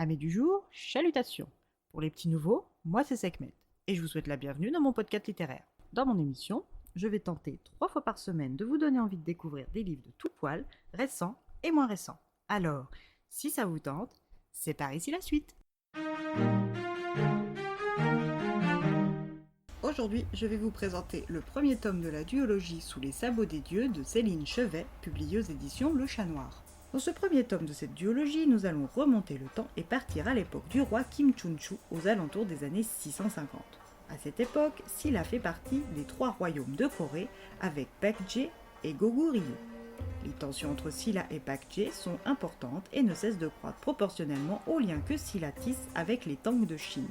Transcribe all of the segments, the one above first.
Amis du jour, chalutations. Pour les petits nouveaux, moi c'est Sekhmet, et je vous souhaite la bienvenue dans mon podcast littéraire. Dans mon émission, je vais tenter 3 fois par semaine de vous donner envie de découvrir des livres de tout poil, récents et moins récents. Alors, si ça vous tente, c'est par ici la suite. Aujourd'hui, je vais vous présenter le premier tome de la duologie Sous les sabots des dieux de Céline Chevet, publié aux éditions Le Chat Noir. Dans ce premier tome de cette duologie, nous allons remonter le temps et partir à l'époque du roi Kim Chunchu aux alentours des années 650. À cette époque, Silla fait partie des 3 royaumes de Corée avec Baekje et Goguryeo. Les tensions entre Silla et Baekje sont importantes et ne cessent de croître proportionnellement aux liens que Silla tisse avec les Tang de Chine.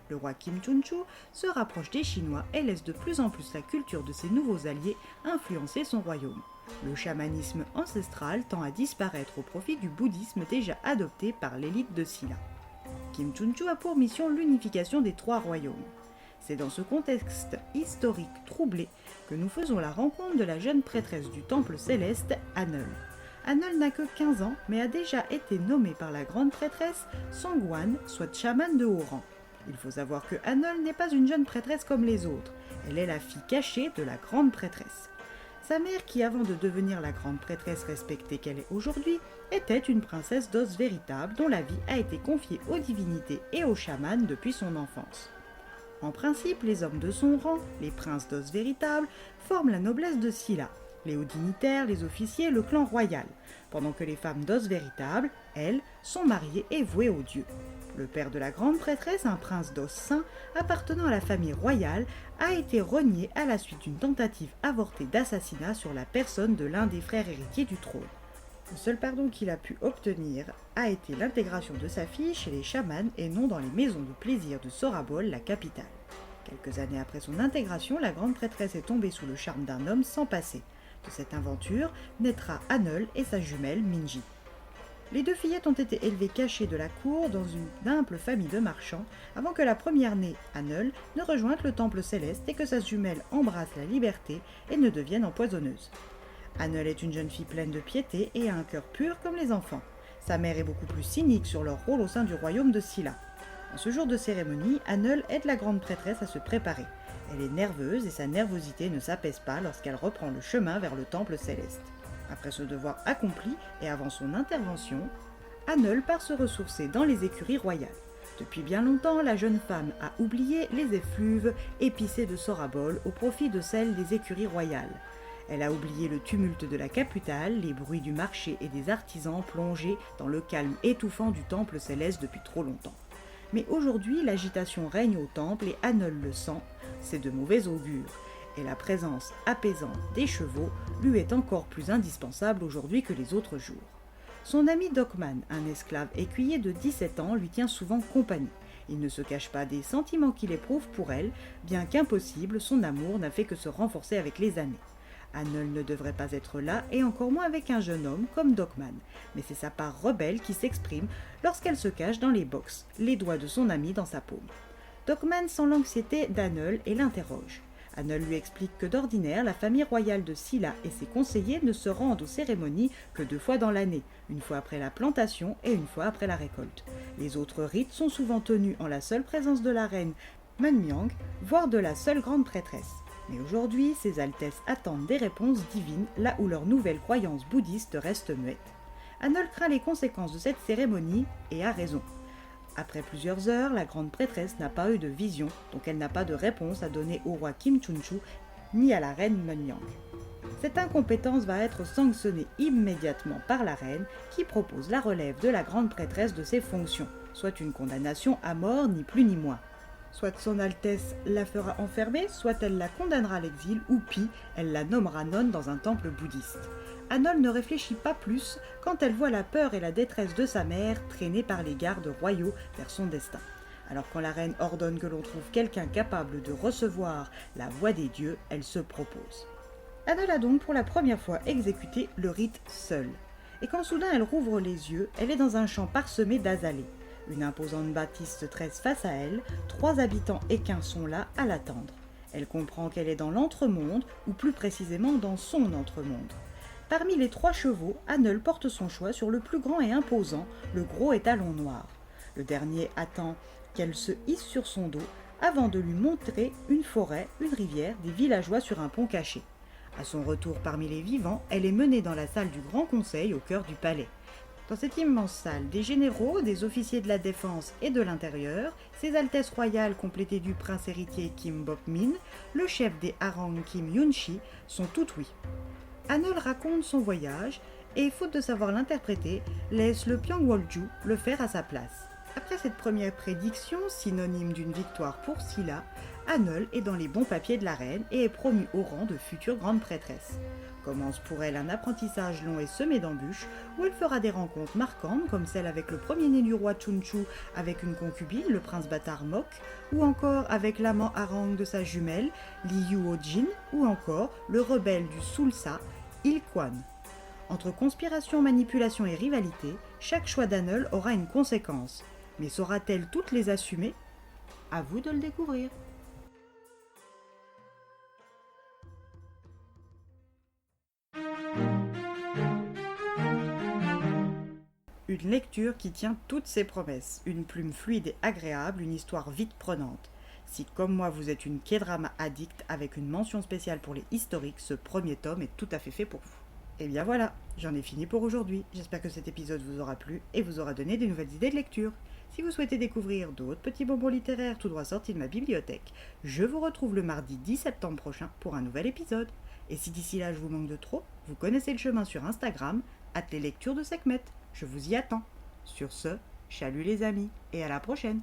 Le roi Kim Chunchu se rapproche des Chinois et laisse de plus en plus la culture de ses nouveaux alliés influencer son royaume. Le chamanisme ancestral tend à disparaître au profit du bouddhisme déjà adopté par l'élite de Silla. Kim Chunchu a pour mission l'unification des 3 royaumes. C'est dans ce contexte historique troublé que nous faisons la rencontre de la jeune prêtresse du temple céleste, Hanul. Hanul n'a que 15 ans, mais a déjà été nommée par la grande prêtresse Sangwan, soit chamane de haut rang. Il faut savoir que Hanul n'est pas une jeune prêtresse comme les autres, elle est la fille cachée de la grande prêtresse. Sa mère, qui avant de devenir la grande prêtresse respectée qu'elle est aujourd'hui, était une princesse d'os véritable dont la vie a été confiée aux divinités et aux chamans depuis son enfance. En principe, les hommes de son rang, les princes d'os véritables, forment la noblesse de Silla, les hauts dignitaires, les officiers, le clan royal, pendant que les femmes d'os véritables, elles, sont mariées et vouées aux dieux. Le père de la grande prêtresse, un prince d'os saint appartenant à la famille royale, a été renié à la suite d'une tentative avortée d'assassinat sur la personne de l'un des frères héritiers du trône. Le seul pardon qu'il a pu obtenir a été l'intégration de sa fille chez les chamans et non dans les maisons de plaisir de Sorabol, la capitale. Quelques années après son intégration, la grande prêtresse est tombée sous le charme d'un homme sans passé. De cette aventure naîtra Hanul et sa jumelle Minji. Les 2 fillettes ont été élevées cachées de la cour dans une simple famille de marchands avant que la première-née, Hanul, ne rejoigne le temple céleste et que sa jumelle embrasse la liberté et ne devienne empoisonneuse. Hanul est une jeune fille pleine de piété et a un cœur pur comme les enfants. Sa mère est beaucoup plus cynique sur leur rôle au sein du royaume de Silla. En ce jour de cérémonie, Hanul aide la grande prêtresse à se préparer. Elle est nerveuse et sa nervosité ne s'apaise pas lorsqu'elle reprend le chemin vers le temple céleste. Après ce devoir accompli et avant son intervention, Hanul part se ressourcer dans les écuries royales. Depuis bien longtemps, la jeune femme a oublié les effluves épicées de Sorabol au profit de celles des écuries royales. Elle a oublié le tumulte de la capitale, les bruits du marché et des artisans plongés dans le calme étouffant du temple céleste depuis trop longtemps. Mais aujourd'hui, l'agitation règne au temple et Hanul le sent, c'est de mauvais augure. Et la présence apaisante des chevaux lui est encore plus indispensable aujourd'hui que les autres jours. Son ami Dokman, un esclave écuyer de 17 ans, lui tient souvent compagnie. Il ne se cache pas des sentiments qu'il éprouve pour elle, bien qu'impossible, son amour n'a fait que se renforcer avec les années. Hanul ne devrait pas être là, et encore moins avec un jeune homme comme Dokman, mais c'est sa part rebelle qui s'exprime lorsqu'elle se cache dans les boxes, les doigts de son ami dans sa paume. Dokman sent l'anxiété d'Hanul et l'interroge. Hanul lui explique que d'ordinaire, la famille royale de Silla et ses conseillers ne se rendent aux cérémonies que 2 fois dans l'année, une fois après la plantation et une fois après la récolte. Les autres rites sont souvent tenus en la seule présence de la reine Munmyang, voire de la seule grande prêtresse. Mais aujourd'hui, ces altesses attendent des réponses divines là où leurs nouvelles croyances bouddhistes restent muettes. Hanul craint les conséquences de cette cérémonie et a raison. Après plusieurs heures, la grande prêtresse n'a pas eu de vision, donc elle n'a pas de réponse à donner au roi Kim Chunchu ni à la reine Munmyang. Cette incompétence va être sanctionnée immédiatement par la reine qui propose la relève de la grande prêtresse de ses fonctions, soit une condamnation à mort ni plus ni moins. Soit son Altesse la fera enfermer, soit elle la condamnera à l'exil, ou pis, elle la nommera nonne dans un temple bouddhiste. Hanul ne réfléchit pas plus quand elle voit la peur et la détresse de sa mère traînée par les gardes royaux vers son destin. Alors quand la reine ordonne que l'on trouve quelqu'un capable de recevoir la voix des dieux, elle se propose. Hanul a donc pour la première fois exécuté le rite seule. Et quand soudain elle rouvre les yeux, elle est dans un champ parsemé d'azalées. Une imposante bâtisse se tresse face à elle, 3 habitants équins sont là à l'attendre. Elle comprend qu'elle est dans l'entremonde, ou plus précisément dans son entremonde. Parmi les 3 chevaux, Hanul porte son choix sur le plus grand et imposant, le gros étalon noir. Le dernier attend qu'elle se hisse sur son dos avant de lui montrer une forêt, une rivière, des villageois sur un pont caché. À son retour parmi les vivants, elle est menée dans la salle du Grand Conseil au cœur du palais. Dans cette immense salle, des généraux, des officiers de la défense et de l'intérieur, ses altesses royales complétées du prince héritier Kim Bok-min, le chef des harangues Kim Yun-shi, sont tout oui. Hanul raconte son voyage et, faute de savoir l'interpréter, laisse le Pyangwolju le faire à sa place. Après cette première prédiction, synonyme d'une victoire pour Silla, Hanul est dans les bons papiers de la reine et est promue au rang de future grande prêtresse. Commence pour elle un apprentissage long et semé d'embûches, où elle fera des rencontres marquantes comme celle avec le premier-né du roi Chunchu avec une concubine, le prince bâtard Mok, ou encore avec l'amant harangue de sa jumelle, Li Yuo-jin, ou encore le rebelle du Sulsa, Il Quan. Entre conspiration, manipulation et rivalité, chaque choix d'Hanul aura une conséquence. Mais saura-t-elle toutes les assumer? À vous de le découvrir. Une lecture qui tient toutes ses promesses, une plume fluide et agréable, une histoire vite prenante. Si comme moi vous êtes une K-drama addict avec une mention spéciale pour les historiques, ce premier tome est tout à fait fait pour vous. Et bien voilà, j'en ai fini pour aujourd'hui. J'espère que cet épisode vous aura plu et vous aura donné des nouvelles idées de lecture. Si vous souhaitez découvrir d'autres petits bonbons littéraires tout droit sortis de ma bibliothèque, je vous retrouve le mardi 10 septembre prochain pour un nouvel épisode. Et si d'ici là je vous manque de trop, vous connaissez le chemin sur Instagram, @leslectures de Sekhmet. Je vous y attends. Sur ce, chalut les amis et à la prochaine.